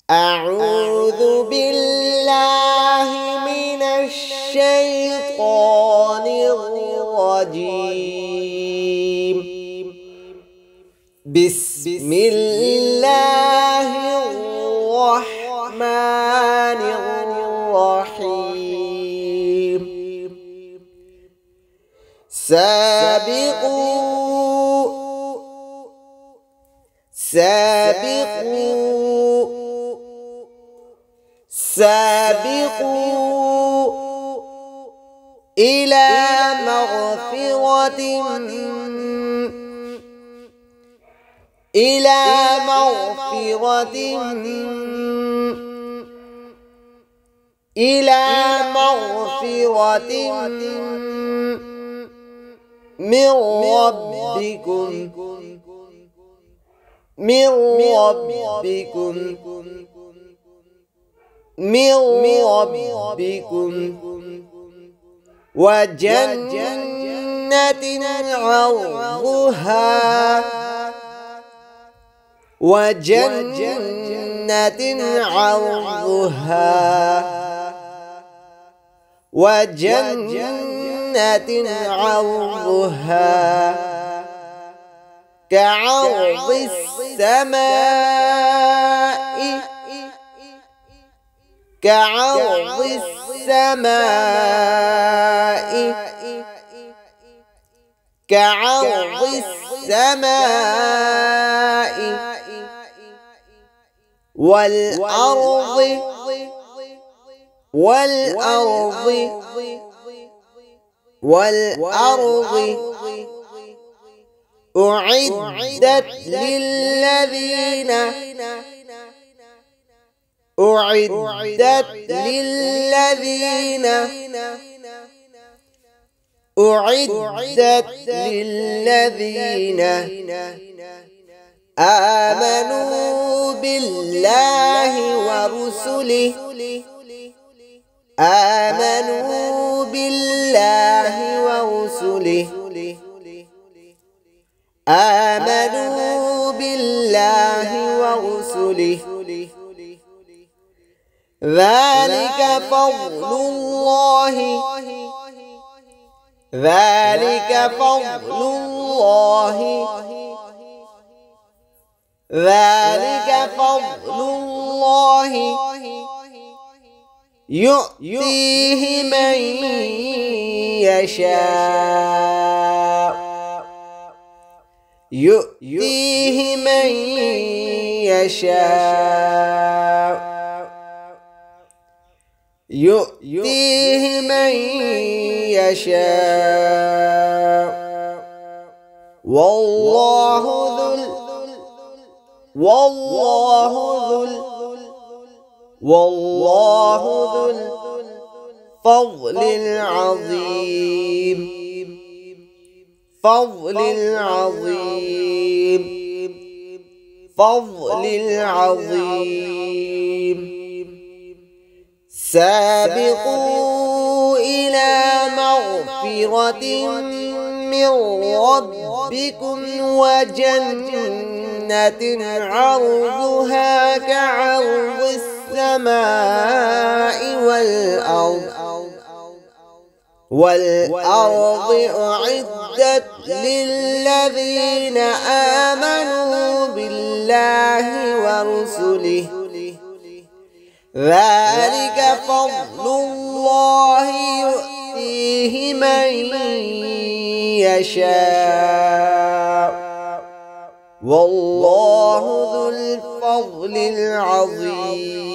أعوذ بالله من الشيطان الرجيم. بسم الله الرحمن الرحيم. سابقوا إلى مغفرة من ربكم وجنة عرضها كعرض السماء والأرض أعدت للذين آمنوا بالله ورسله ذلك فضل الله يؤتيه من يشاء والله ذو الفضل العظيم. سابقوا إلى مغفرة من ربكم وجنة عرضها كعرض السماء والأرض أعدت للذين آمنوا بالله ورسله ذلك فضل الله يؤتيه من يشاء والله ذو الفضل العظيم.